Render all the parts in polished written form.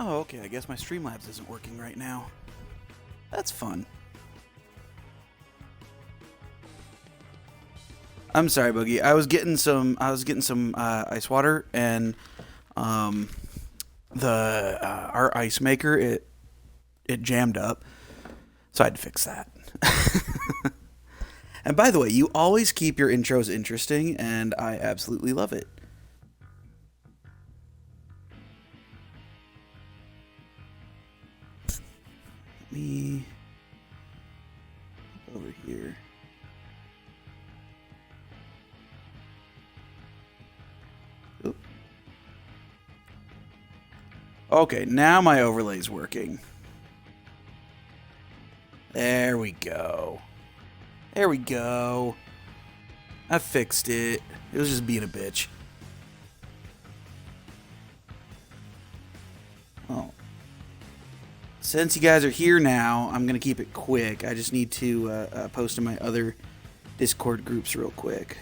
Oh, okay, I guess my Streamlabs isn't working right now. That's fun. I'm sorry, Boogie. I was getting some ice water, and um, the our ice maker it jammed up, so I had to fix that. And by the way, you always keep your intros interesting, and I absolutely love it. Let me over here. Oop. Okay, now my overlay's working. There we go. There we go. I fixed it. It was just being a bitch. Oh. Since you guys are here now, I'm going to keep it quick. I just need to post in my other Discord groups real quick.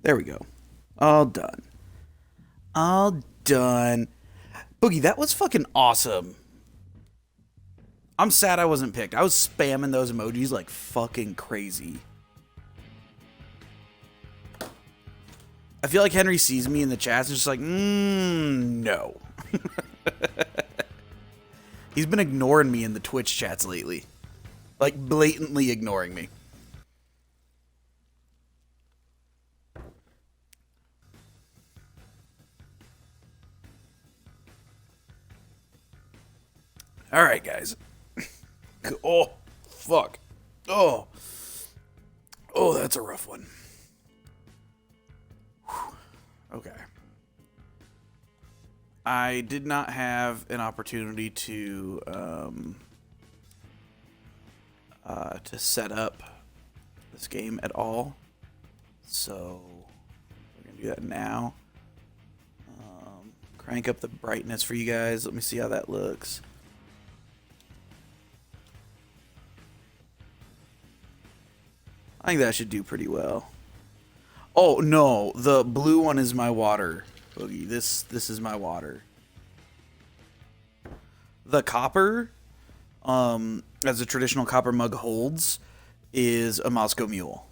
There we go. All done. All done. Boogie, that was fucking awesome. I'm sad I wasn't picked. I was spamming those emojis like fucking crazy. I feel like Henry sees me in the chats and just like, no. He's been ignoring me in the Twitch chats lately. Like, blatantly ignoring me. Alright, guys. Oh, fuck. Oh. Oh, that's a rough one. Whew. Okay. I did not have an opportunity to set up this game at all, so we're gonna do that now. Crank up the brightness for you guys. Let me see how that looks. I think that should do pretty well. Oh no, the blue one is my water, Boogie. This is my water. The copper, as a traditional copper mug holds, is a Moscow Mule.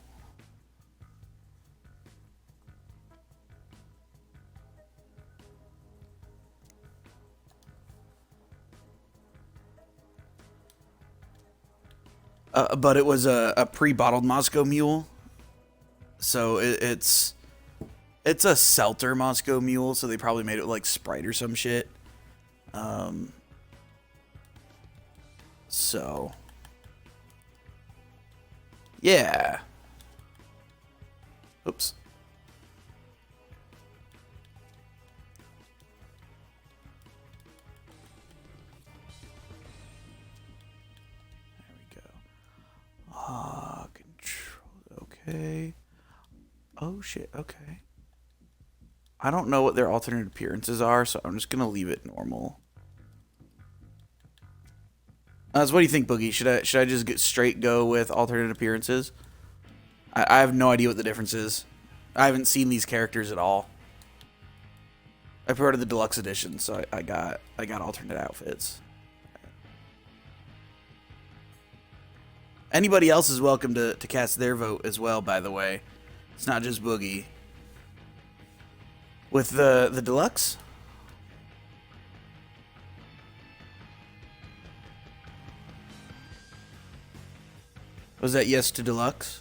But it was a pre-bottled Moscow Mule, so it's a Seltzer Moscow Mule. So they probably made it like Sprite or some shit. So yeah. Oops. Control. Okay. Oh shit. Okay. I don't know what their alternate appearances are, so I'm just gonna leave it normal. So what do you think, Boogie? Should I just get straight go with alternate appearances? I have no idea what the difference is. I haven't seen these characters at all. I pre-ordered the deluxe edition, so I got alternate outfits. Anybody else is welcome to cast their vote as well, by the way. It's not just Boogie. With the deluxe? Was that yes to deluxe?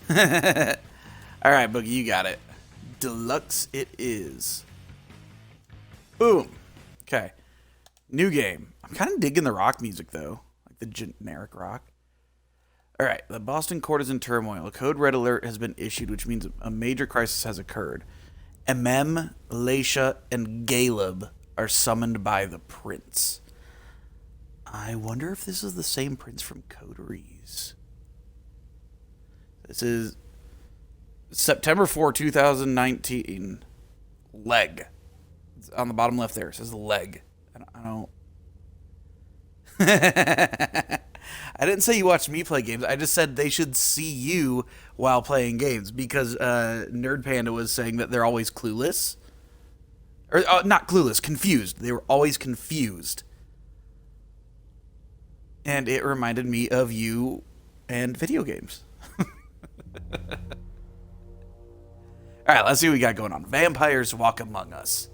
Alright, Boogie, you got it. Deluxe it is. Boom. Okay. New game. I'm kind of digging the rock music, though. Like the generic rock. All right, the Boston court is in turmoil. A code red alert has been issued, which means a major crisis has occurred. Leisha, and Caleb are summoned by the prince. I wonder if this is the same prince from Coteries. This is September 4, 2019. Leg. It's on the bottom left there. It says leg. I don't... I didn't say you watched me play games. I just said they should see you while playing games because Nerd Panda was saying that they're always clueless. Or not clueless, confused. They were always confused. And it reminded me of you and video games. Alright, let's see what we got going on. Vampires walk among us.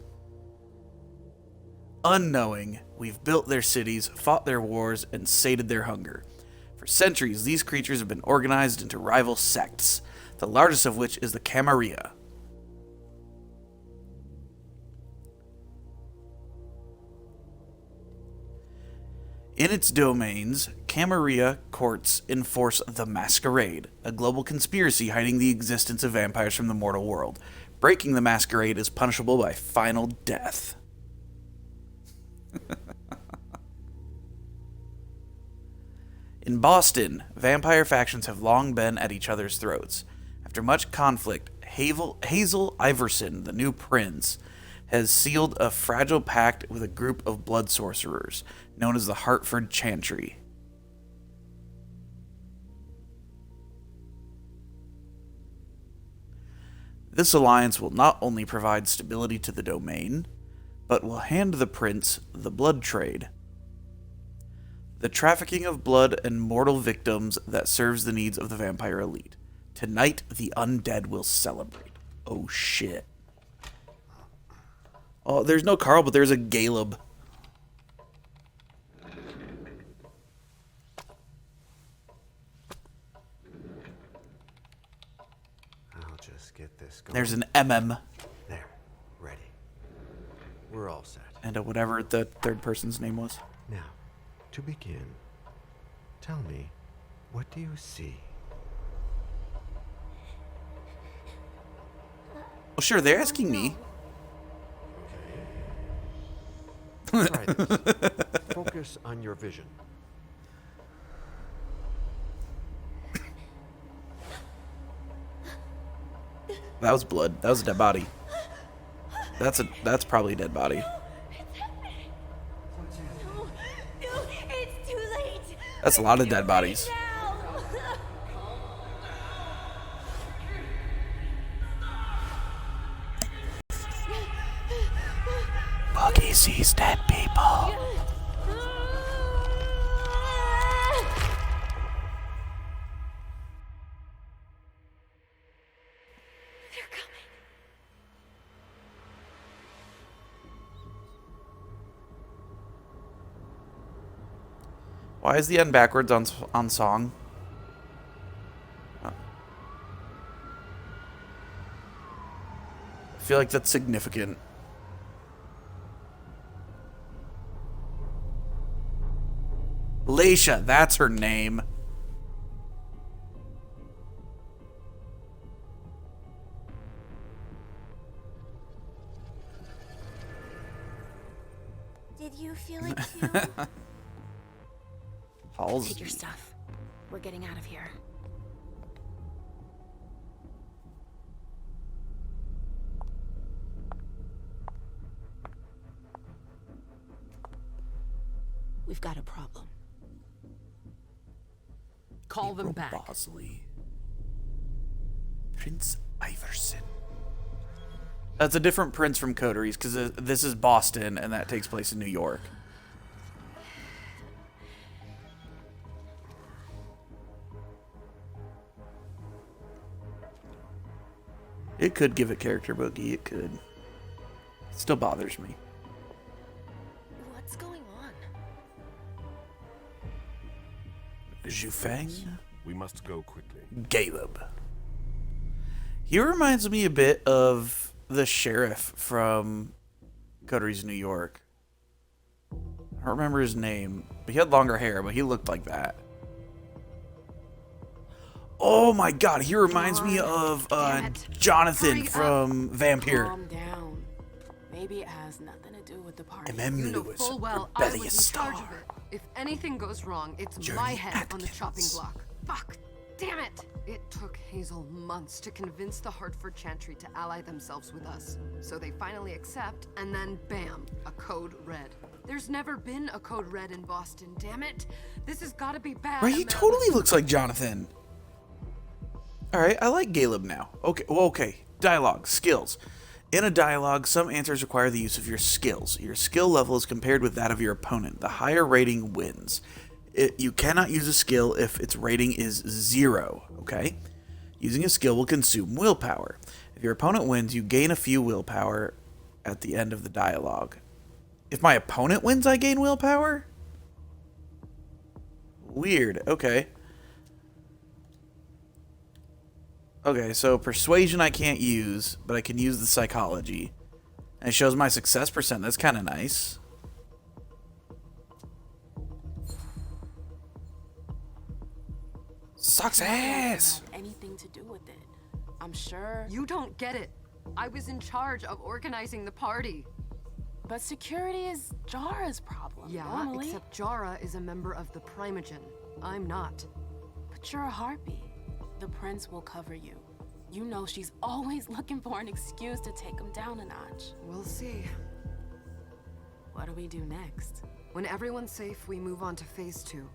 Unknowing, we've built their cities, fought their wars, and sated their hunger. For centuries, these creatures have been organized into rival sects, the largest of which is the Camarilla. In its domains, Camarilla courts enforce the Masquerade, a global conspiracy hiding the existence of vampires from the mortal world. Breaking the Masquerade is punishable by final death. In Boston, vampire factions have long been at each other's throats. After much conflict, Hazel Iverson, the new prince, has sealed a fragile pact with a group of blood sorcerers, known as the Hartford Chantry. This alliance will not only provide stability to the domain, but will hand the prince the blood trade. The trafficking of blood and mortal victims that serves the needs of the vampire elite. Tonight, the undead will celebrate. Oh, shit. Oh, there's no Carl, but there's a Caleb. I'll just get this going. There's an MM. There. Ready. We're all set. And whatever the third person's name was. Now, to begin, tell me, what do you see? Well, sure, they're asking me. Try this. Focus on your vision. That was blood. That was a dead body. That's probably a dead body. No, it's too late. That's a lot of dead bodies. Boogie sees dead people. They're coming. Why is the end backwards on song? Oh. I feel like that's significant. Leisha, that's her name. Did you feel it too? Halsey. Take your stuff. We're getting out of here. We've got a problem. Call them back. Bosley. Prince Iverson. That's a different prince from Coteries, because this is Boston, and that takes place in New York. It could give it character boogie, it could. It still bothers me. What's going on? Zhufeng? We must go quickly. Caleb. He reminds me a bit of the sheriff from Coteries, New York. I don't remember his name, but he had longer hair, but he looked like that. Oh my god, he reminds me of Damn it. Jonathan Hurry up. from Vampire. Calm down. Maybe it has nothing to do with the party. MM You know Lewis, full well I was in rebellious charge star. of it. If anything goes wrong, it's Journey my head on the Atkins. chopping block. Fuck! Damn it! It took Hazel months to convince the Hartford Chantry to ally themselves with us. So they finally accept, and then bam, a code red. There's never been a code red in Boston, damn it! This has gotta be bad. Right, he Amanda. totally looks like Jonathan. Alright, I like Caleb now. Okay, well, okay. Dialogue, skills. In a dialogue, some answers require the use of your skills. Your skill level is compared with that of your opponent. The higher rating wins. You cannot use a skill if its rating is 0, okay? Using a skill will consume willpower. If your opponent wins, you gain a few willpower at the end of the dialogue. If my opponent wins, I gain willpower? Weird, okay. Okay, so persuasion I can't use, but I can use the psychology. And it shows my success percent. That's kind of nice. Success! Have anything to do with it. I'm sure. You don't get it. I was in charge of organizing the party. But security is Jara's problem. Yeah, normally. except Jara is a member of the Primogen. I'm not. But you're a harpy. The prince will cover you. You know she's always looking for an excuse to take him down a notch. We'll see. What do we do next? When everyone's safe, we move on to phase 2.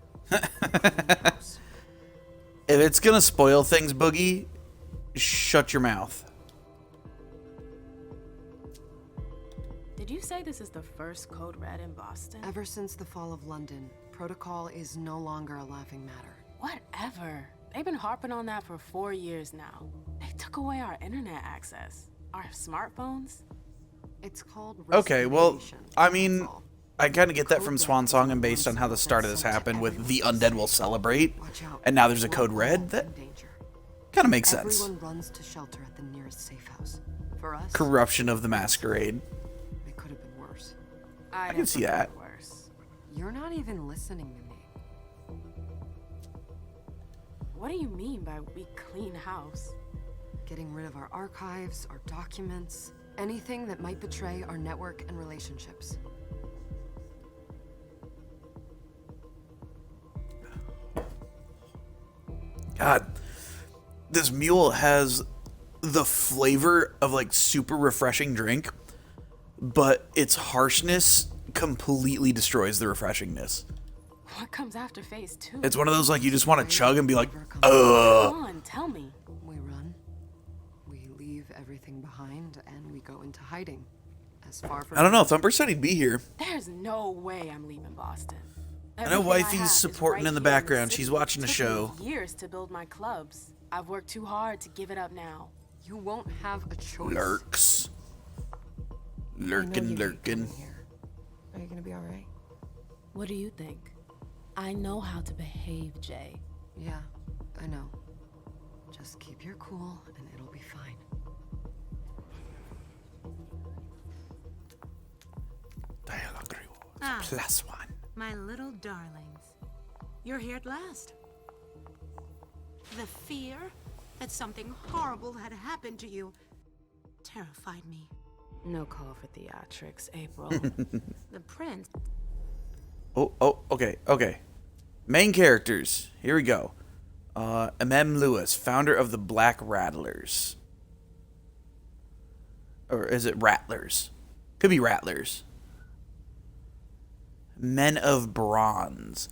If it's gonna spoil things, Boogie, shut your mouth. Did you say this is the first code red in Boston? Ever since the fall of London, protocol is no longer a laughing matter. Whatever. They've been harping on that for 4 years now. They took away our internet access. Our smartphones. It's called Okay, well, restoration, I that's mean, all. I kind of get that from Swansong, and based on how the start of this happened with the undead will celebrate, Watch out. and now there's a code We're red, all that in danger. kind of makes sense. Everyone runs to shelter at the nearest safe house. For us, Corruption of the Masquerade. it could have been worse. I can see that. Worse. You're not even listening to me. What do you mean by we clean house? Getting rid of our archives, our documents, anything that might betray our network and relationships. God, this mule has the flavor of like super refreshing drink, but its harshness completely destroys the refreshingness. What comes after phase 2? It's one of those like you just want to chug and be like, Come ugh. on, tell me. We run, we leave everything behind, and we go into hiding. As far from I don't know. Thumper said he'd be here. There's no way I'm leaving Boston. know Everything wifey's have is supporting in the here background. city. She's watching the Took show. me years to build my clubs. I've worked too hard to give it up now. You won't have a choice. Lurks. Lurkin, lurkin. Are you gonna be alright? What do you think? I know how to behave, Jay. Yeah, I know. Just keep your cool and it'll be fine. Dialogue rewards. Ah. +1. My little darlings. You're here at last. The fear that something horrible had happened to you terrified me. No call for theatrics, April. The prince. Oh, okay. Main characters. Here we go. MM Lewis, founder of the Black Rattlers. Or is it Rattlers? Could be Rattlers. Men of Bronze.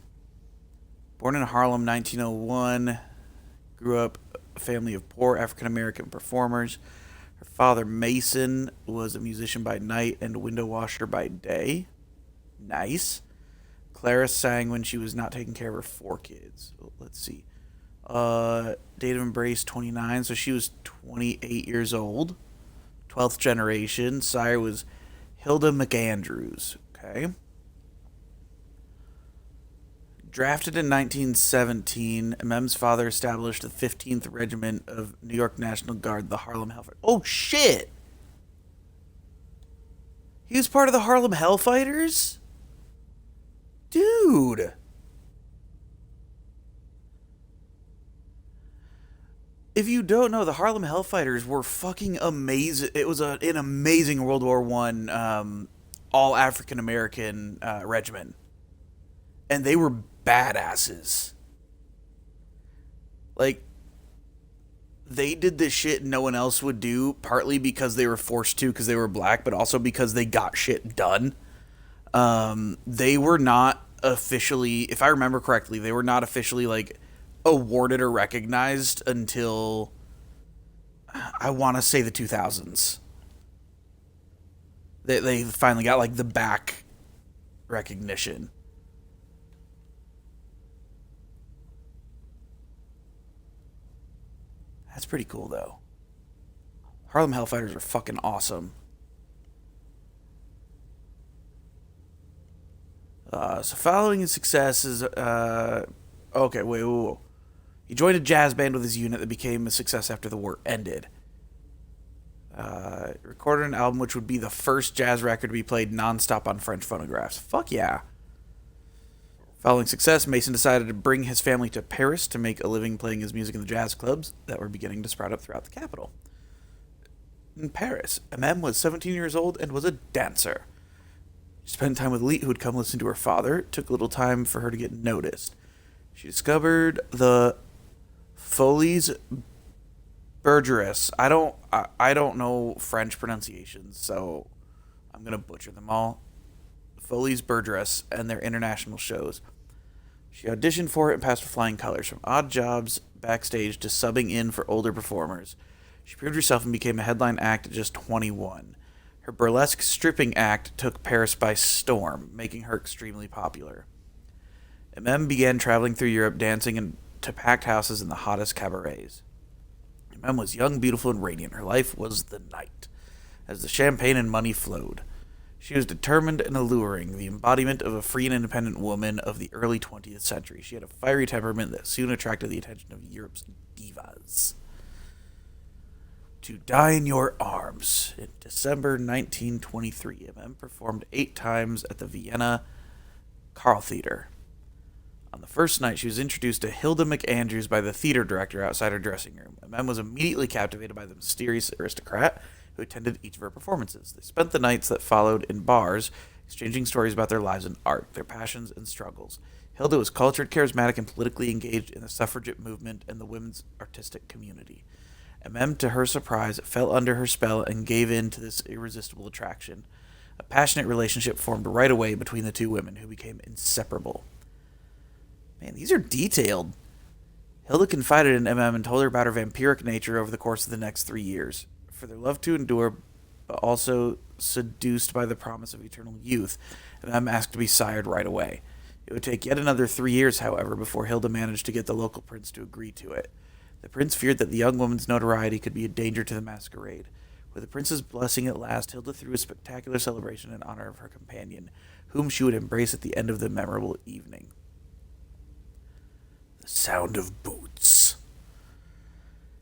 Born in Harlem, 1901. Grew up a family of poor African-American performers. Her father, Mason, was a musician by night and window washer by day. Nice. Clara sang when she was not taking care of her 4 kids. Let's see. Date of embrace, 29, so she was 28 years old. 12th generation. Sire was Hilda McAndrews. Okay. Drafted in 1917, MM's father established the 15th Regiment of New York National Guard, the Harlem Hellfighters. Oh, shit! He was part of the Harlem Hellfighters? Dude! If you don't know, the Harlem Hellfighters were fucking amazing. It was an amazing World War One all African American regiment, and they were badasses. Like, they did this shit no one else would do, partly because they were forced to because they were black, but also because they got shit done. They were not officially, if I remember correctly, they were not officially, like, awarded or recognized until, I want to say, the 2000s. They finally got, like, the back recognition. That's pretty cool, though. Harlem Hellfighters are fucking awesome. So following his successes, okay, wait. He joined a jazz band with his unit that became a success after the war ended. Recorded an album which would be the first jazz record to be played non-stop on French phonographs. Fuck yeah. Following success, Mason decided to bring his family to Paris to make a living playing his music in the jazz clubs that were beginning to sprout up throughout the capital. In Paris, MM was 17 years old and was a dancer. She spent time with Lee, who would come listen to her father. It took a little time for her to get noticed. She discovered the Folies Bergeress. I don't know French pronunciations, so I'm going to butcher them all. Folies Bergeress and their international shows. She auditioned for it and passed with flying colors, from odd jobs backstage to subbing in for older performers. She proved herself and became a headline act at just 21. Her burlesque stripping act took Paris by storm, making her extremely popular. MM began traveling through Europe, dancing to packed houses in the hottest cabarets. MM was young, beautiful, and radiant. Her life was the night, as the champagne and money flowed. She was determined and alluring, the embodiment of a free and independent woman of the early 20th century. She had a fiery temperament that soon attracted the attention of Europe's divas. To Die in Your Arms. In December 1923, MM performed 8 times at the Vienna Carl Theater. On the first night, she was introduced to Hilda McAndrews by the theater director outside her dressing room. MM was immediately captivated by the mysterious aristocrat who attended each of her performances. They spent the nights that followed in bars, exchanging stories about their lives and art, their passions and struggles. Hilda was cultured, charismatic, and politically engaged in the suffragette movement and the women's artistic community. MM, to her surprise, fell under her spell and gave in to this irresistible attraction. A passionate relationship formed right away between the two women, who became inseparable. Man, these are detailed. Hilda confided in MM and told her about her vampiric nature over the course of the next 3 years. For their love to endure, but also seduced by the promise of eternal youth, MM asked to be sired right away. It would take yet another 3 years, however, before Hilda managed to get the local prince to agree to it. The prince feared that the young woman's notoriety could be a danger to the masquerade. With the prince's blessing at last, Hilda threw a spectacular celebration in honor of her companion, whom she would embrace at the end of the memorable evening. The sound of boots.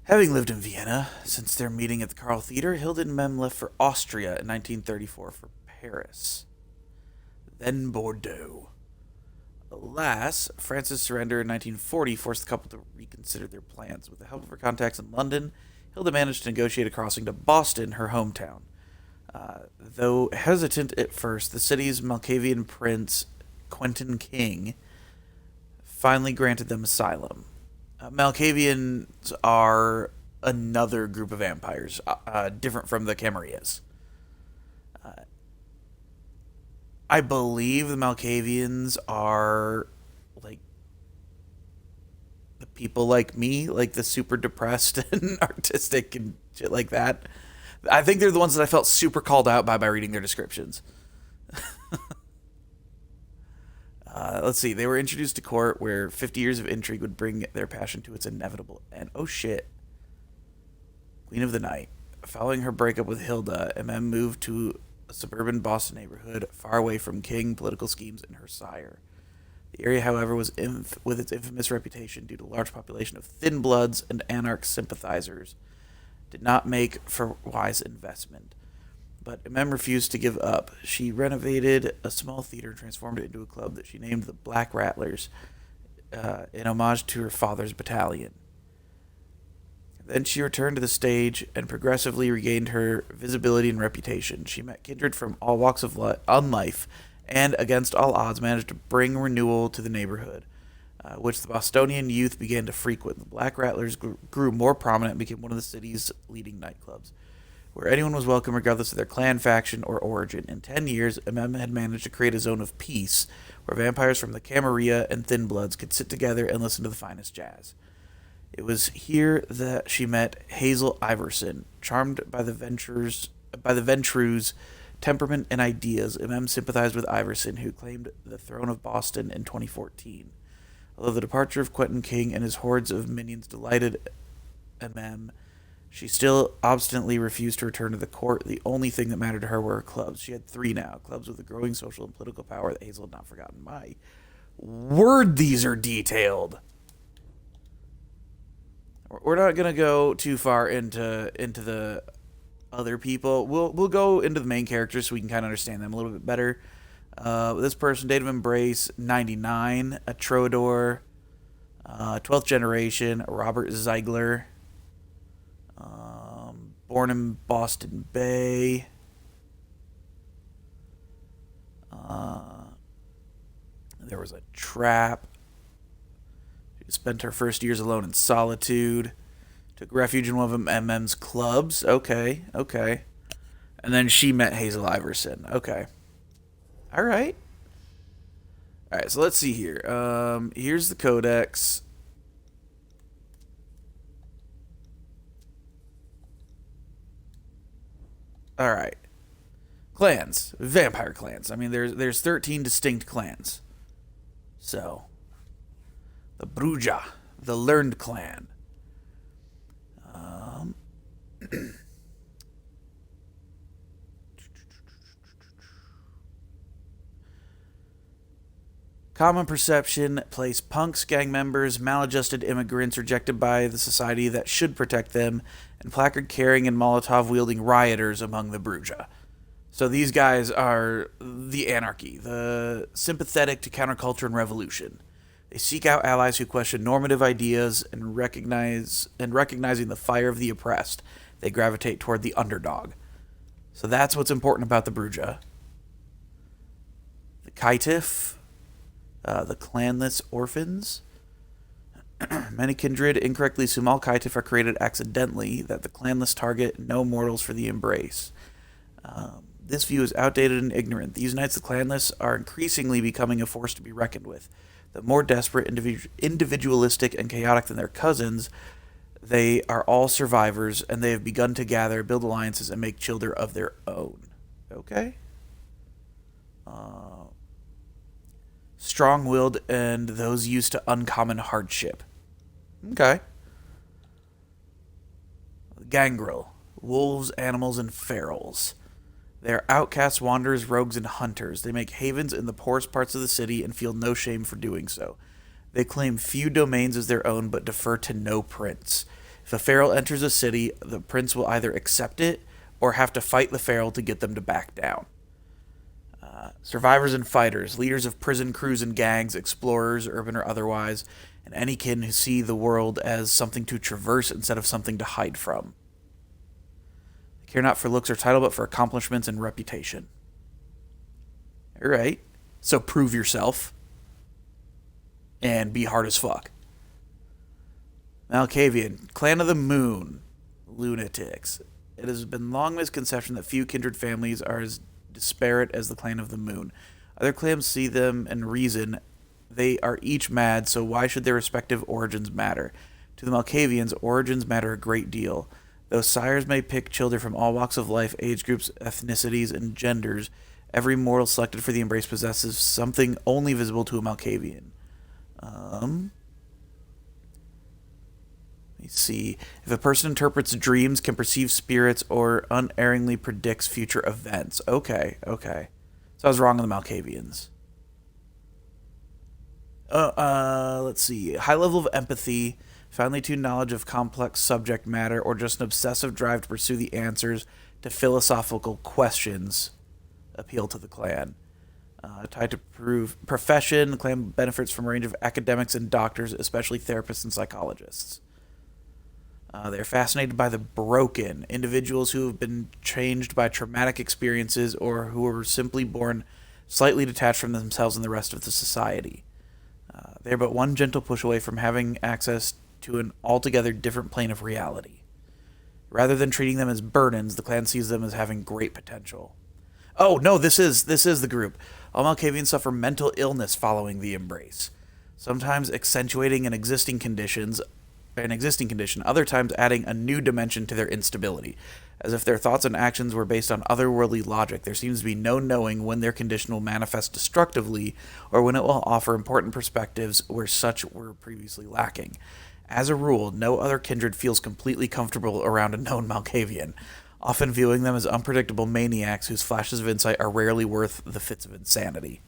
Having lived in Vienna since their meeting at the Carl Theater, Hilda and Mem left for Austria in 1934 for Paris, then Bordeaux. Alas, France's surrender in 1940 forced the couple to reconsider their plans. With the help of her contacts in London, Hilda managed to negotiate a crossing to Boston, her hometown. Though hesitant at first, the city's Malkavian prince, Quentin King, finally granted them asylum. Malkavians are another group of vampires, different from the Camarillas. I believe the Malkavians are, like, the people like me, like the super depressed and artistic and shit like that. I think they're the ones that I felt super called out by reading their descriptions. Let's see. They were introduced to court where 50 years of intrigue would bring their passion to its inevitable end. Oh, shit. Queen of the Night. Following her breakup with Hilda, MM moved to a suburban Boston neighborhood far away from King, political schemes, and her sire. The area, however, was with its infamous reputation due to a large population of thin bloods and anarch sympathizers, did not make for wise investment. But MM refused to give up. She renovated a small theater and transformed it into a club that she named the Black Rattlers, in homage to her father's battalion. Then she returned to the stage and progressively regained her visibility and reputation. She met kindred from all walks of life and, against all odds, managed to bring renewal to the neighborhood, which the Bostonian youth began to frequent. The Black Rattlers grew more prominent and became one of the city's leading nightclubs, where anyone was welcome regardless of their clan, faction, or origin. In 10 years, MM had managed to create a zone of peace where vampires from the Camarilla and Thin Bloods could sit together and listen to the finest jazz. It was here that she met Hazel Iverson. Charmed by the Ventrue's temperament and ideas, MM sympathized with Iverson, who claimed the throne of Boston in 2014. Although the departure of Quentin King and his hordes of minions delighted MM, she still obstinately refused to return to the court. The only thing that mattered to her were her clubs. She had 3 now, clubs with a growing social and political power that Hazel had not forgotten. My word, these are detailed. We're not gonna go too far into the other people. We'll go into the main characters so we can kind of understand them a little bit better. This person, date of embrace 99, a troubadour, 12th generation, Robert Ziegler, born in Boston Bay. There was a trap. She spent her first years alone in solitude. Took refuge in one of MM's clubs. Okay. And then she met Hazel Iverson. Okay. All right, so let's see here. Here's the codex. All right. Clans. Vampire clans. I mean, there's 13 distinct clans. So, the Bruja, the Learned Clan. Common perception: place punks, gang members, maladjusted immigrants rejected by the society that should protect them, and placard-carrying and Molotov-wielding rioters among the Bruja. So these guys are the anarchy, the sympathetic to counterculture and revolution. They seek out allies who question normative ideas and recognizing the fire of the oppressed, they gravitate toward the underdog. So that's what's important about the Bruja. The Kaitif, the clanless orphans. Many kindred incorrectly assume all Kaitif are created accidentally, that the clanless target no mortals for the embrace. This view is outdated and ignorant. These knights, the clanless, are increasingly becoming a force to be reckoned with. The more desperate, individualistic, and chaotic than their cousins, they are all survivors, and they have begun to gather, build alliances, and make children of their own. Okay? Strong-willed and those used to uncommon hardship. Okay. Gangrel. Wolves, animals, and ferals. They are outcasts, wanderers, rogues, and hunters. They make havens in the poorest parts of the city and feel no shame for doing so. They claim few domains as their own, but defer to no prince. If a feral enters a city, the prince will either accept it or have to fight the feral to get them to back down. Survivors and fighters, leaders of prison crews and gangs, explorers, urban or otherwise, and any kin who see the world as something to traverse instead of something to hide from. They care not for looks or title, but for accomplishments and reputation. All right. So prove yourself. And be hard as fuck. Malkavian, Clan of the Moon, lunatics. It has been long misconception that few kindred families are as disparate as the Clan of the Moon. Other clans see them and reason they are each mad, so why should their respective origins matter? To the Malkavians, origins matter a great deal. Though sires may pick children from all walks of life, age groups, ethnicities, and genders, every mortal selected for the embrace possesses something only visible to a Malkavian. Let me see. If a person interprets dreams, can perceive spirits, or unerringly predicts future events. Okay. So I was wrong on the Malkavians. Let's see. High level of empathy, finely tuned knowledge of complex subject matter, or just an obsessive drive to pursue the answers to philosophical questions appeal to the clan. Tied to profession, the clan benefits from a range of academics and doctors, especially therapists and psychologists. They're fascinated by the broken, individuals who have been changed by traumatic experiences or who were simply born slightly detached from themselves and the rest of the society. They're but one gentle push away from having access to an altogether different plane of reality. Rather than treating them as burdens, the clan sees them as having great potential. Oh, no, this is the group. All Malkavians suffer mental illness following the embrace, sometimes accentuating an existing condition, other times adding a new dimension to their instability. As if their thoughts and actions were based on otherworldly logic, there seems to be no knowing when their condition will manifest destructively or when it will offer important perspectives where such were previously lacking. As a rule, no other kindred feels completely comfortable around a known Malkavian, often viewing them as unpredictable maniacs whose flashes of insight are rarely worth the fits of insanity.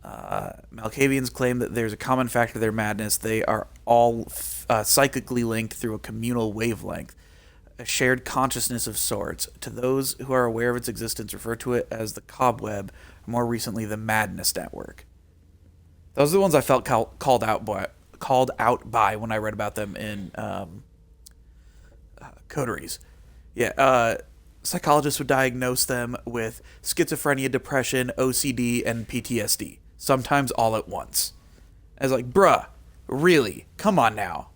Malkavians claim that there's a common factor to their madness. They are all psychically linked through a communal wavelength, a shared consciousness of sorts. To those who are aware of its existence, refer to it as the Cobweb, or more recently, the Madness Network. Those are the ones I felt called out by when I read about them in Coteries. Yeah, psychologists would diagnose them with schizophrenia, depression, OCD, and PTSD, sometimes all at once. I was like, bruh, really? Come on now.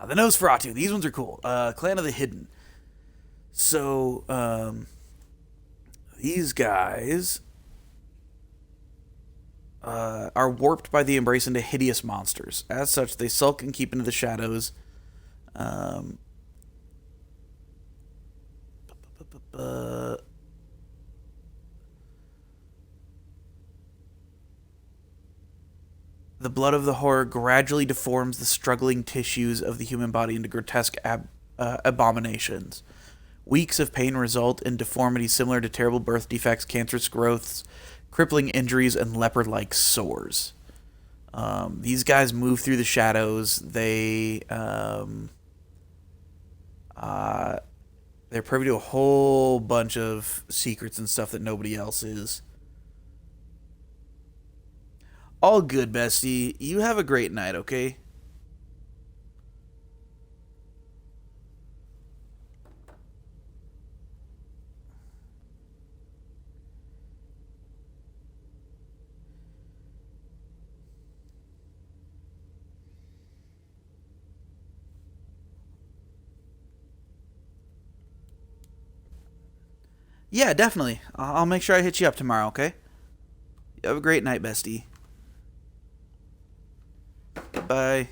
The Nosferatu, these ones are cool. Clan of the Hidden. So, these guys are warped by the embrace into hideous monsters. As such, they sulk and keep into the shadows. The blood of the horror gradually deforms the struggling tissues of the human body into grotesque abominations. Weeks of pain result in deformities similar to terrible birth defects, cancerous growths, crippling injuries, and leopard-like sores. These guys move through the shadows. They're privy to a whole bunch of secrets and stuff that nobody else is. All good, bestie. You have a great night, okay? Yeah, definitely. I'll make sure I hit you up tomorrow, okay? You have a great night, bestie. Goodbye.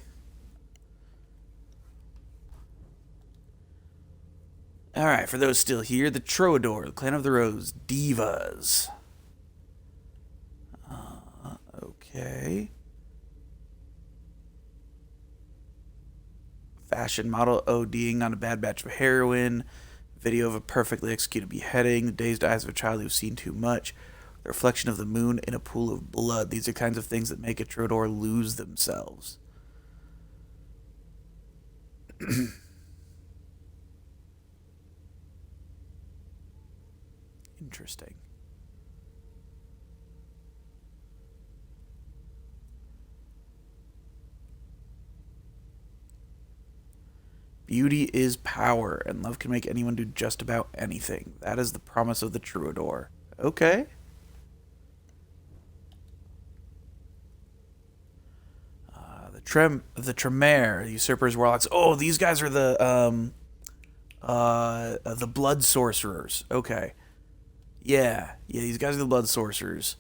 Alright, for those still here, the Troador, the Clan of the Rose, Divas. Okay. Fashion model ODing on a bad batch of heroin. Video of a perfectly executed beheading. The dazed eyes of a child who's seen too much. The reflection of the moon in a pool of blood. These are kinds of things that make a Troador lose themselves. Interesting. Beauty is power, and love can make anyone do just about anything. That is the promise of the Troubadour. Okay. The Tremere, the Usurpers, Warlocks. Oh, these guys are the Blood Sorcerers. Okay. Yeah, these guys are the Blood Sorcerers.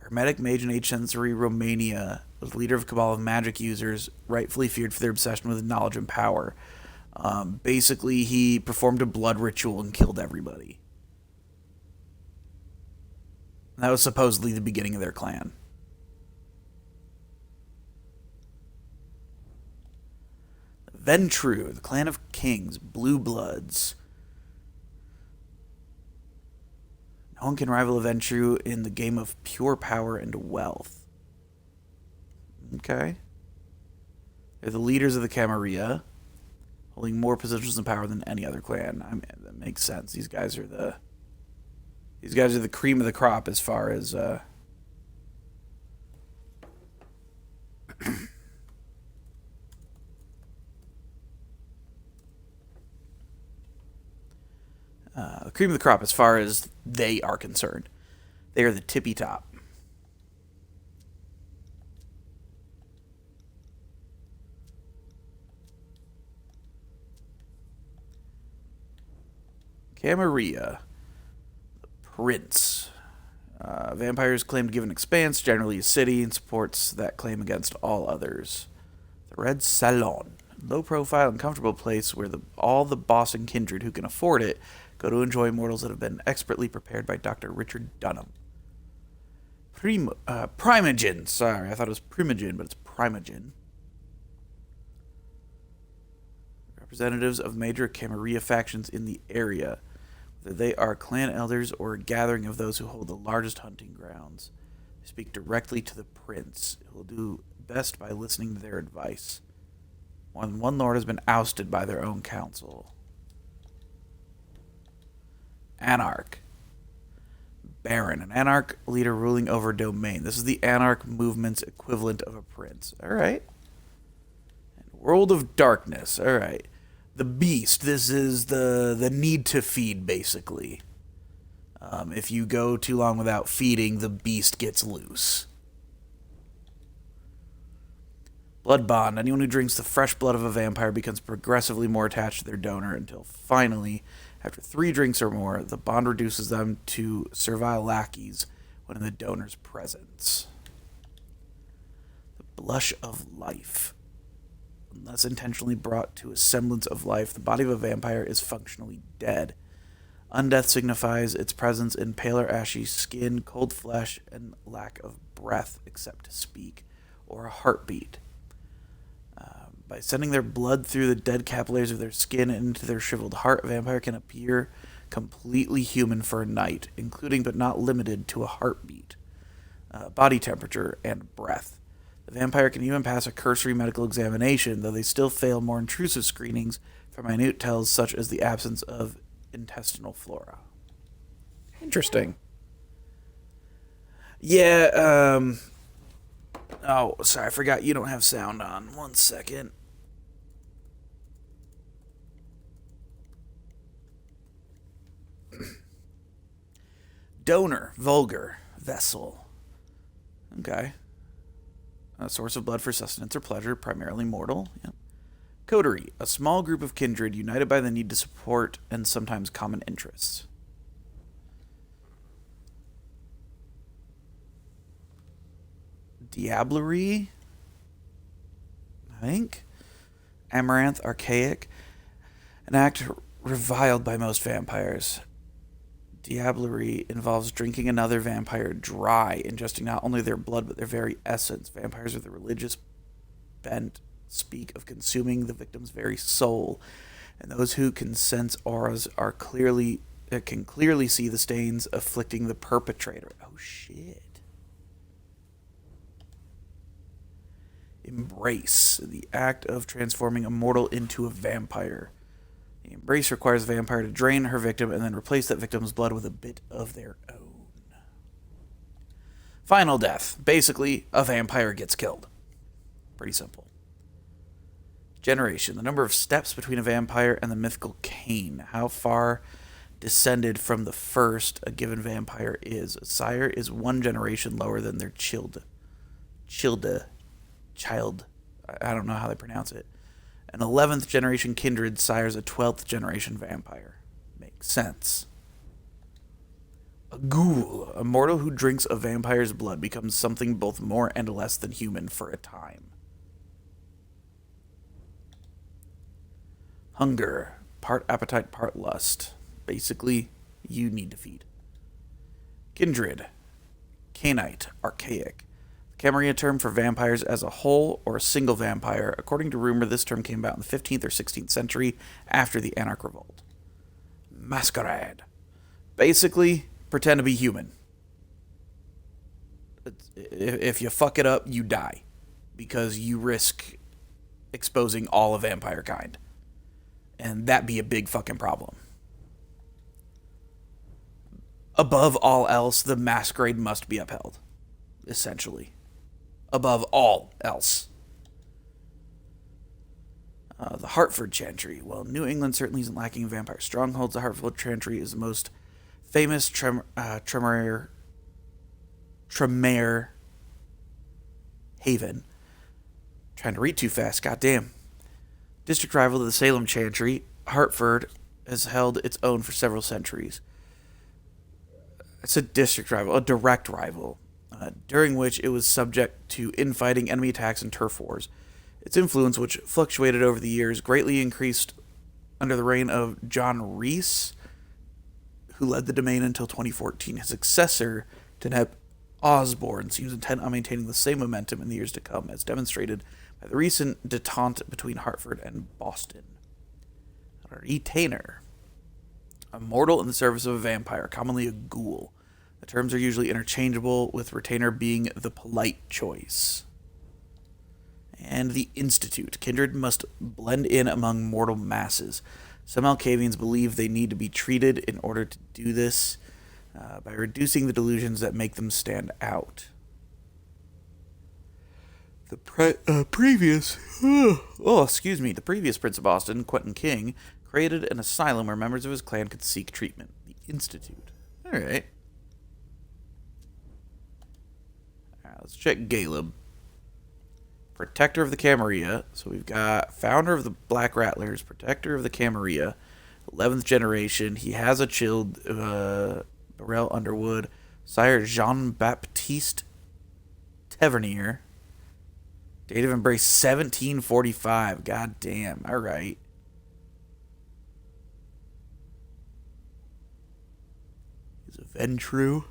Hermetic Mage in 8th century Romania was the leader of a cabal of magic users, rightfully feared for their obsession with knowledge and power. Basically, he performed a blood ritual and killed everybody. That was supposedly the beginning of their clan. Ventru, the Clan of Kings, Blue Bloods. No one can rival Ventru in the game of pure power and wealth. Okay. They're the leaders of the Camarilla, holding more positions of power than any other clan. I mean, that makes sense. These guys are the cream of the crop as far as The cream of the crop as far as they are concerned. They are the tippy top. Camarilla, the prince. Vampires claim to give an expanse, generally a city, and supports that claim against all others. The Red Salon, low profile and comfortable place where all the boss and kindred who can afford it go to enjoy mortals that have been expertly prepared by Dr. Richard Dunham. Primogen, sorry, I thought it was Primogen, but it's Primogen. Representatives of major Camarilla factions in the area, whether they are clan elders or a gathering of those who hold the largest hunting grounds. They speak directly to the prince, who will do best by listening to their advice. One lord has been ousted by their own council. Anarch. Baron, an anarch leader ruling over a domain. This is the anarch movement's equivalent of a prince. Alright. World of Darkness. Alright. The Beast. This is the need to feed, basically. If you go too long without feeding, the Beast gets loose. Blood Bond. Anyone who drinks the fresh blood of a vampire becomes progressively more attached to their donor until finally, after 3 drinks or more, the bond reduces them to servile lackeys when in the donor's presence. The Blush of Life. Unless intentionally brought to a semblance of life, the body of a vampire is functionally dead. Undeath signifies its presence in paler ashy skin, cold flesh, and lack of breath except to speak, or a heartbeat. By sending their blood through the dead capillaries of their skin and into their shriveled heart, a vampire can appear completely human for a night, including but not limited to a heartbeat, body temperature, and breath. The vampire can even pass a cursory medical examination, though they still fail more intrusive screenings for minute tells such as the absence of intestinal flora. Interesting. Yeah, oh, sorry, I forgot you don't have sound on. 1 second. Donor, vulgar, vessel. Okay. A source of blood for sustenance or pleasure, primarily mortal. Yeah. Coterie, a small group of kindred united by the need to support and sometimes common interests. Diablerie, I think. Amaranth, archaic. An act reviled by most vampires. Diablerie involves drinking another vampire dry, ingesting not only their blood but their very essence. Vampires with the religious bent speak of consuming the victim's very soul, and those who can sense auras can clearly see the stains afflicting the perpetrator. Oh shit. Embrace, the act of transforming a mortal into a vampire. The embrace requires a vampire to drain her victim and then replace that victim's blood with a bit of their own. Final death. Basically, a vampire gets killed. Pretty simple. Generation. The number of steps between a vampire and the mythical Cain. How far descended from the first a given vampire is. A sire is 1 generation lower than their child. I don't know how they pronounce it. An 11th generation kindred sires a 12th generation vampire. Makes sense. A ghoul, a mortal who drinks a vampire's blood, becomes something both more and less than human for a time. Hunger, part appetite, part lust. Basically, you need to feed. Kindred, Cainite, archaic. Camarilla term for vampires as a whole or a single vampire. According to rumor, this term came about in the 15th or 16th century after the Anarch Revolt. Masquerade. Basically, pretend to be human. If you fuck it up, you die. Because you risk exposing all of vampire kind. And that'd be a big fucking problem. Above all else, the Masquerade must be upheld. Essentially. Above all else. The Hartford Chantry. Well, New England certainly isn't lacking in vampire strongholds. The Hartford Chantry is the most famous Tremere Haven. Trying to read too fast, goddamn. District rival to the Salem Chantry, Hartford has held its own for several centuries. It's a district rival, a direct rival, during which it was subject to infighting, enemy attacks, and turf wars. Its influence, which fluctuated over the years, greatly increased under the reign of John Reese, who led the domain until 2014. His successor, Deneb Osborne, seems intent on maintaining the same momentum in the years to come, as demonstrated by the recent detente between Hartford and Boston. Retainer. A mortal in the service of a vampire, commonly a ghoul. The terms are usually interchangeable, with retainer being the polite choice. And the Institute. Kindred must blend in among mortal masses. Some Alcavians believe they need to be treated in order to do this by reducing the delusions that make them stand out. The previous Prince of Boston, Quentin King, created an asylum where members of his clan could seek treatment. The Institute. All right, let's check Caleb. Protector of the Camarilla. So we've got founder of the Black Rattlers, protector of the Camarilla, 11th generation. He has a chilled Burrell Underwood, sire Jean-Baptiste Tavernier. Date of embrace 1745. God damn. All right. He's a Ventru.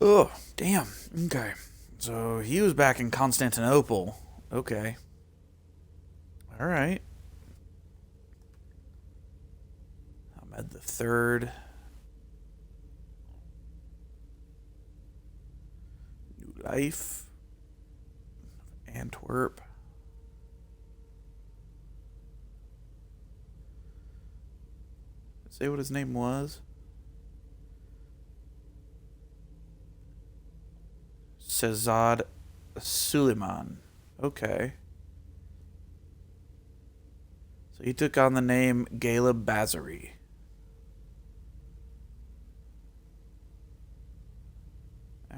Oh, damn. Okay. So he was back in Constantinople. Okay. All right. Ahmed the Third. New Life. Antwerp. Say what his name was. Cezad Suleiman. Okay. So he took on the name Caleb Bazari.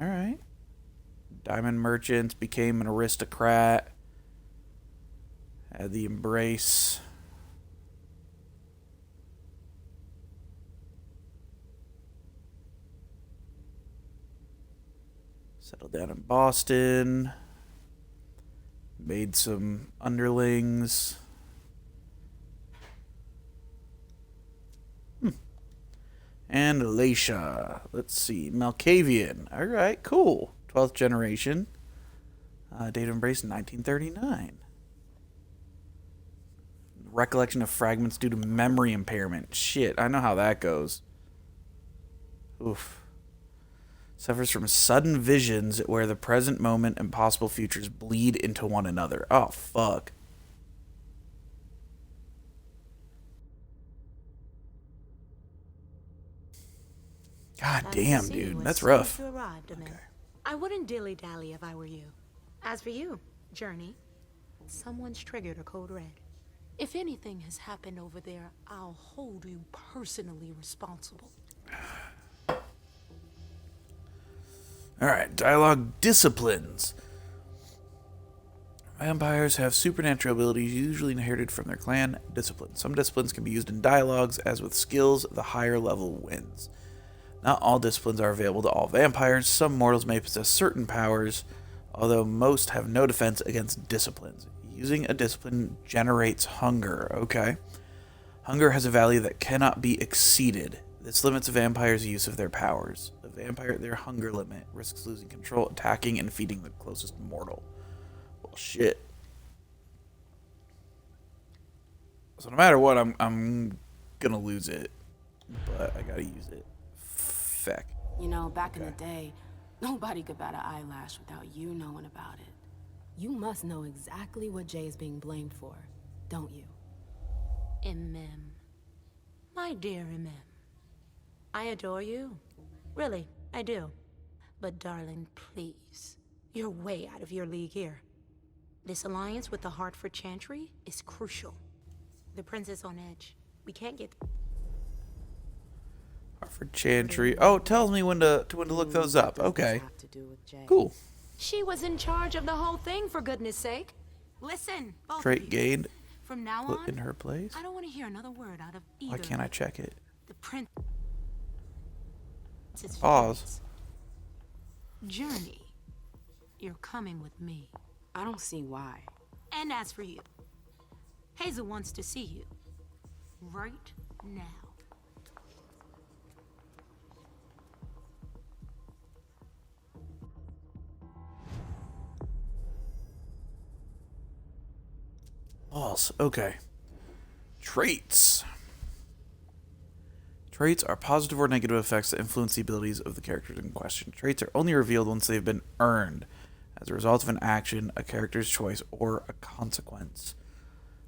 Alright. Diamond Merchants, became an aristocrat. Had the embrace. Settled down in Boston. Made some underlings. And Alacia. Let's see. Malkavian. Alright, cool. 12th generation. Date of embrace 1939. Recollection of fragments due to memory impairment. Shit, I know how that goes. Oof. Suffers from sudden visions where the present moment and possible futures bleed into one another. Oh, fuck. God damn, dude. That's rough. Okay. I wouldn't dilly-dally if I were you. As for you, Journey, someone's triggered a code red. If anything has happened over there, I'll hold you personally responsible. Alright, dialogue disciplines. Vampires have supernatural abilities usually inherited from their clan disciplines. Some disciplines can be used in dialogues, as with skills, the higher level wins. Not all disciplines are available to all vampires. Some mortals may possess certain powers, although most have no defense against disciplines. Using a discipline generates hunger. Okay. Hunger has a value that cannot be exceeded. This limits a vampire's use of their powers. A vampire at their hunger limit risks losing control, attacking, and feeding the closest mortal. Well, shit. So no matter what, I'm gonna lose it. But I gotta use it. Feck. You know, back in the day, nobody could bat an eyelash without you knowing about it. You must know exactly what Jay is being blamed for, don't you? MM. My dear MM. I adore you. Really, I do. But darling, please. You're way out of your league here. This alliance with the Hartford Chantry is crucial. The prince is on edge. We can't get... Hartford Chantry. Oh, it tells me when to look those up. Okay. Have to do with Jay. Cool. She was in charge of the whole thing, for goodness sake. Listen, both of Trait you. gained. From now Put on, in her place. I don't want to hear another word out of either. Why can't I check it? The prince... Pause. Journey. You're coming with me. I don't see why. And as for you, Hazel wants to see you. Right now. Pause. Okay. Traits. Traits are positive or negative effects that influence the abilities of the characters in question. Traits are only revealed once they've been earned as a result of an action, a character's choice, or a consequence.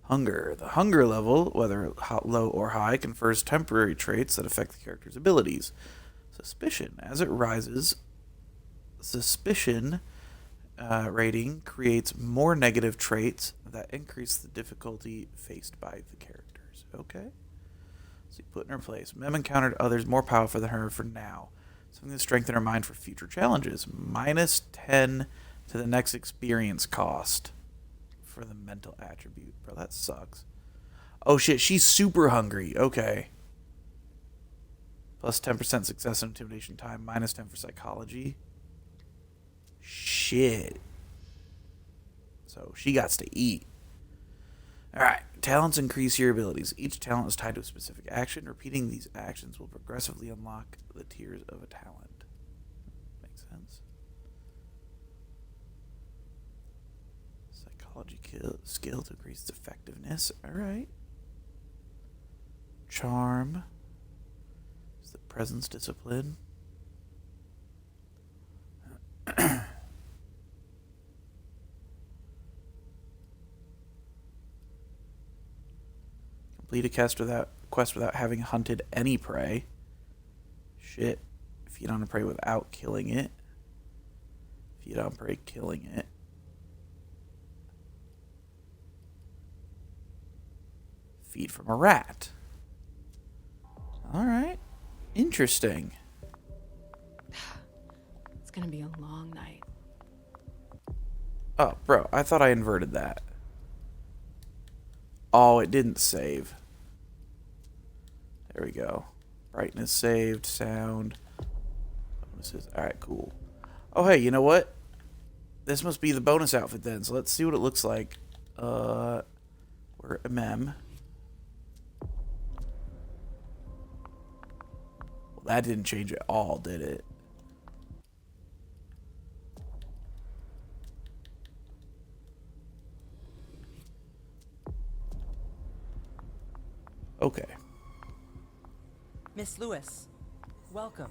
Hunger. The hunger level, whether low or high, confers temporary traits that affect the character's abilities. Suspicion. As it rises, suspicion rating creates more negative traits that increase the difficulty faced by the characters. Okay? So you put in her place. Mem encountered others more powerful than her for now. Something to strengthen her mind for future challenges. Minus 10 to the next experience cost for the mental attribute. Bro, that sucks. Oh shit, she's super hungry. Okay. Plus 10% success and intimidation time. Minus 10 for psychology. Shit. So she got to eat. Alright. Talents increase your abilities. Each talent is tied to a specific action. Repeating these actions will progressively unlock the tiers of a talent. Makes sense. Psychology skill to increase its effectiveness. Alright. Charm. Is the presence discipline. Complete a quest without having hunted any prey. Shit. Feed on a prey without killing it. Feed on prey, killing it. Feed from a rat. Alright. Interesting. It's gonna be a long night. Oh, bro, I thought I inverted that. Oh, it didn't save. There we go. Brightness saved, sound. Bonuses. Alright, cool. Oh, hey, you know what? This must be the bonus outfit then, so let's see what it looks like. We're a mem. Well, that didn't change at all, did it? Okay. Miss Lewis, welcome.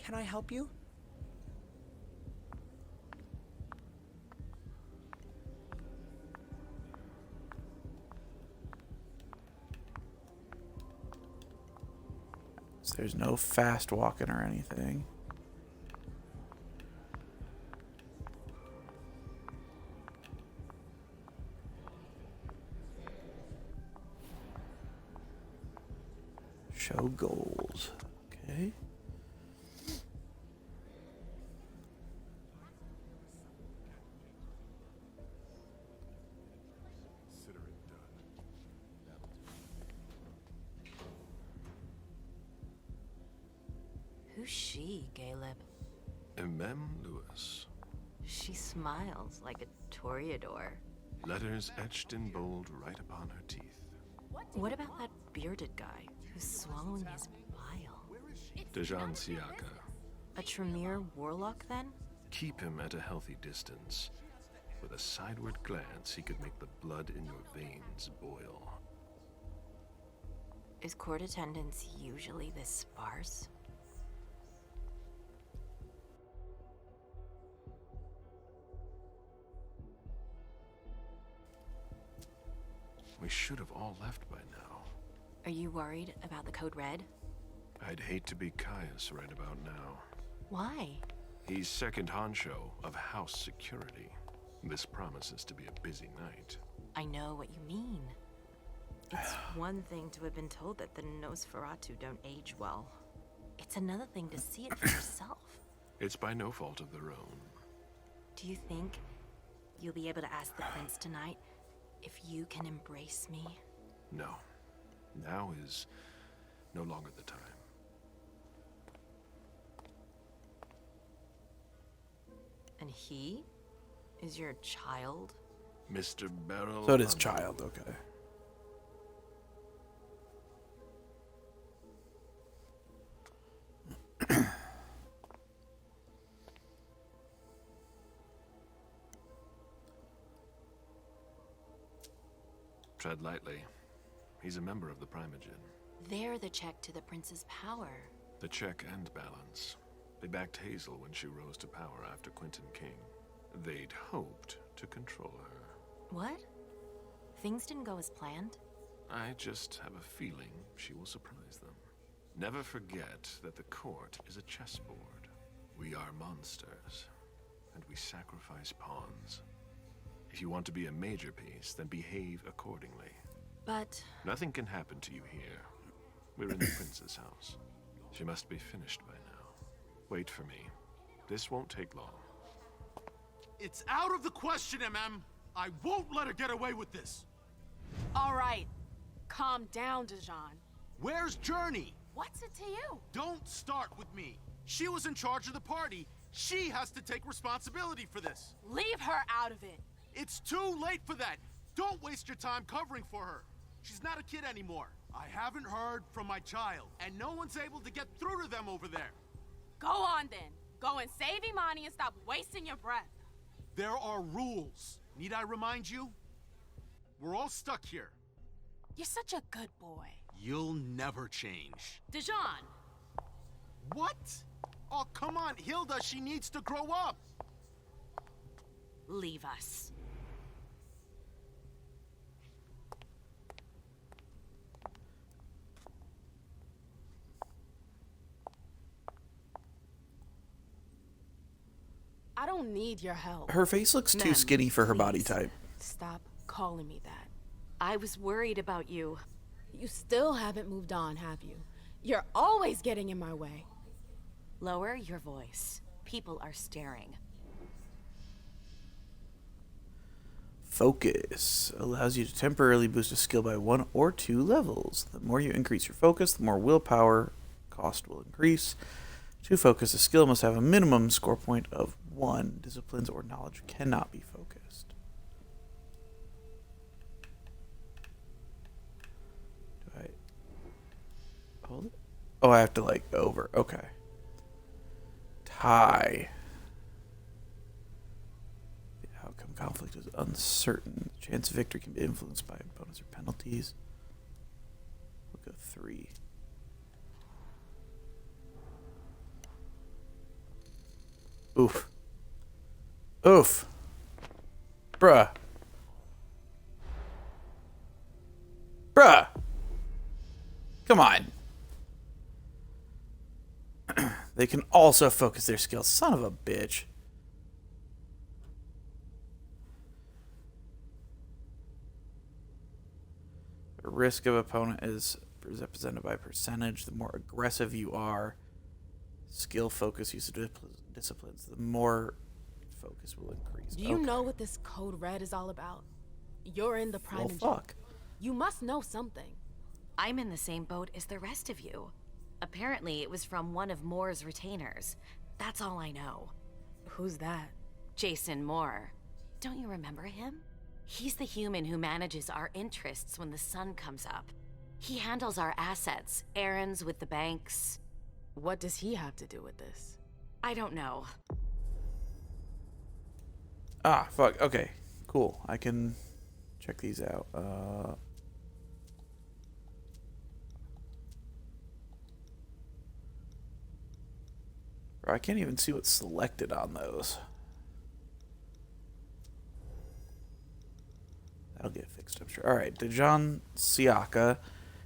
Can I help you? So there's no fast walking or anything. Show goals. Okay. Consider it done. Who's she, Caleb? Mem Lewis. She smiles like a toreador. Letters etched in bold right upon her teeth. What about that bearded guy who's swallowing his bile? Dejan Siaka. A Tremere warlock, then? Keep him at a healthy distance. With a sideward glance, he could make the blood in your veins boil. Is court attendance usually this sparse? We should have all left by now. Are you worried about the Code Red? I'd hate to be Caius right about now. Why? He's second honcho of house security. This promises to be a busy night. I know what you mean. It's one thing to have been told that the Nosferatu don't age well. It's another thing to see it for yourself. It's by no fault of their own. Do you think you'll be able to ask the prince tonight if you can embrace me? No. Now is no longer the time. And he is your child? Mr. Beryl. So it is child, okay. Tread lightly. He's a member of the Primogen. They're the check to the prince's power. The check and balance. They backed Hazel when she rose to power after Quentin King. They'd hoped to control her. What? Things didn't go as planned? I just have a feeling she will surprise them. Never forget that the court is a chessboard. We are monsters, and we sacrifice pawns. If you want to be a major piece, then behave accordingly. But... Nothing can happen to you here. We're in the prince's house. She must be finished by now. Wait for me. This won't take long. It's out of the question, MM. I won't let her get away with this. All right. Calm down, Dijon. Where's Journey? What's it to you? Don't start with me. She was in charge of the party. She has to take responsibility for this. Leave her out of it. It's too late for that. Don't waste your time covering for her. She's not a kid anymore. I haven't heard from my child, and no one's able to get through to them over there. Go on then. Go and save Imani and stop wasting your breath. There are rules. Need I remind you? We're all stuck here. You're such a good boy. You'll never change. Dijon! What? Oh, come on, Hilda, she needs to grow up. leave us. I don't need your help. Her face looks too Ma'am, skinny for her body please. type. Stop calling me that. I was worried about you. You still haven't moved on, have you? You're always getting in my way. Lower your voice. People are staring. Focus allows you to temporarily boost a skill by 1 or 2 levels. The more you increase your focus, the more willpower cost will increase. To focus a skill must have a minimum score point of 1. Disciplines or knowledge cannot be focused. Do I hold it? Oh, I have to like over. Okay. Tie. The outcome conflict is uncertain. The chance of victory can be influenced by bonus or penalties. We'll go 3. Oof. Oof. Bruh. Bruh. Come on. They can also focus their skills. Son of a bitch. The risk of opponent is represented by percentage. The more aggressive you are, skill focus use of disciplines, the more focus will increase. Do you know what this code red is all about? You're in the Well, Primogen. fuck. You must know something. I'm in the same boat as the rest of you. Apparently, it was from one of Moore's retainers. That's all I know. Who's that? Jason Moore. Don't you remember him? He's the human who manages our interests when the sun comes up. He handles our assets, errands with the banks. What does he have to do with this? I don't know. Ah, fuck. Okay, cool. I can check these out. Bro, I can't even see what's selected on those. That'll get fixed, I'm sure. Alright, Dijon Siaka.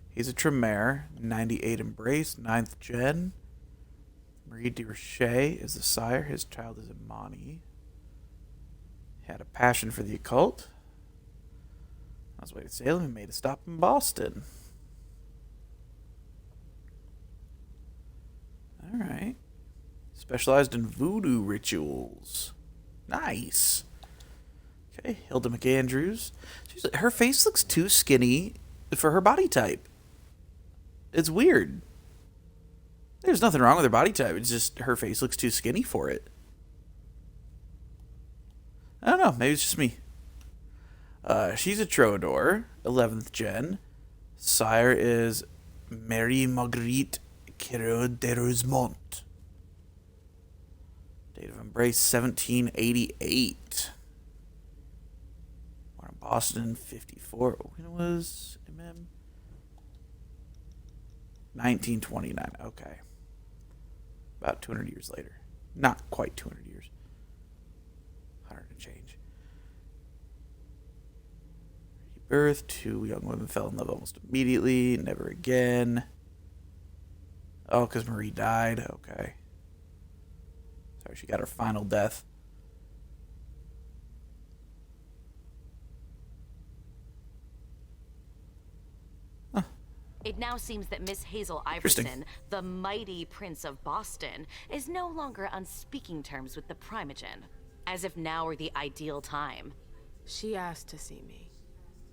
He's a Tremere. 98 Embrace. 9th Gen. Marie de Roche is the sire. His child is Imani. Had a passion for the occult. On his way to Salem, he made a stop in Boston. Alright. Specialized in voodoo rituals. Nice. Okay, Hilda McAndrews. Her face looks too skinny for her body type. It's weird. There's nothing wrong with her body type. It's just her face looks too skinny for it. I don't know. Maybe it's just me. She's a Trodor, 11th gen. Sire is Marie Marguerite Quereux de Rosemont. Date of embrace 1788. Born in Boston 54. When was MM? 1929. Okay. About 200 years later. Not quite 200 years. 100 and change. Rebirth. 2 young women fell in love almost immediately. Never again. Oh, because Marie died. Okay. Sorry, she got her final death. It now seems that Miss Hazel Iverson, the mighty Prince of Boston, is no longer on speaking terms with the Primogen, as if now were the ideal time. She asked to see me.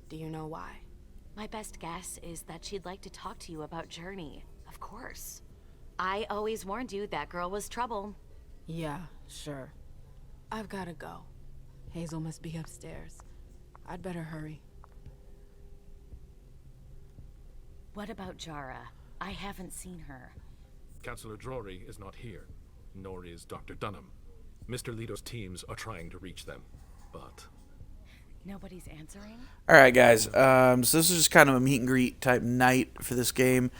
Do you know why? My best guess is that she'd like to talk to you about Journey, of course. I always warned you that girl was trouble. Yeah, sure. I've gotta go. Hazel must be upstairs. I'd better hurry. What about Jara? I haven't seen her. Councillor Drury is not here, nor is Dr. Dunham. Mr. Leto's teams are trying to reach them, but... Nobody's answering? Alright, guys. So this is just kind of a meet and greet type night for this game.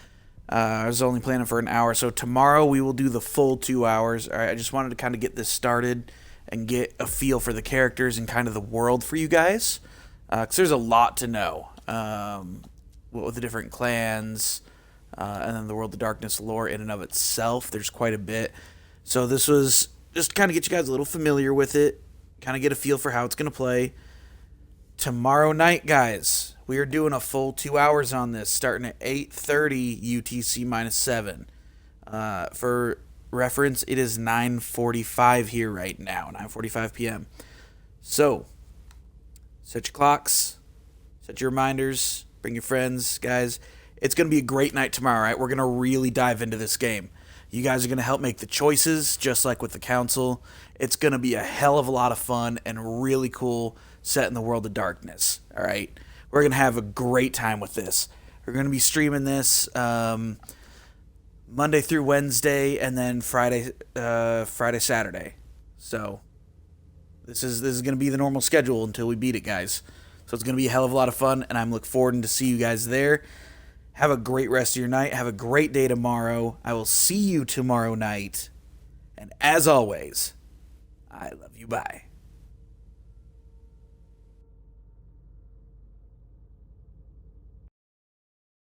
I was only planning for an hour, so tomorrow we will do the full 2 hours. Alright, I just wanted to kind of get this started and get a feel for the characters and kind of the world for you guys. Because there's a lot to know. With the different clans, and then the World of Darkness lore in and of itself. There's quite a bit. So this was just to kind of get you guys a little familiar with it, kind of get a feel for how it's going to play. Tomorrow night, guys, we are doing a full 2 hours on this, starting at 8:30 UTC -7. For reference, it is 9:45 here right now, 9:45 p.m. So, set your clocks, set your reminders, bring your friends, guys. It's going to be a great night tomorrow, right? We're going to really dive into this game. You guys are going to help make the choices, just like with the council. It's going to be a hell of a lot of fun and really cool set in the World of Darkness, all right? We're going to have a great time with this. We're going to be streaming this Monday through Wednesday and then Friday, Saturday. So this is going to be the normal schedule until we beat it, guys. So it's going to be a hell of a lot of fun, and I'm looking forward to see you guys there. Have a great rest of your night. Have a great day tomorrow. I will see you tomorrow night. And as always, I love you. Bye.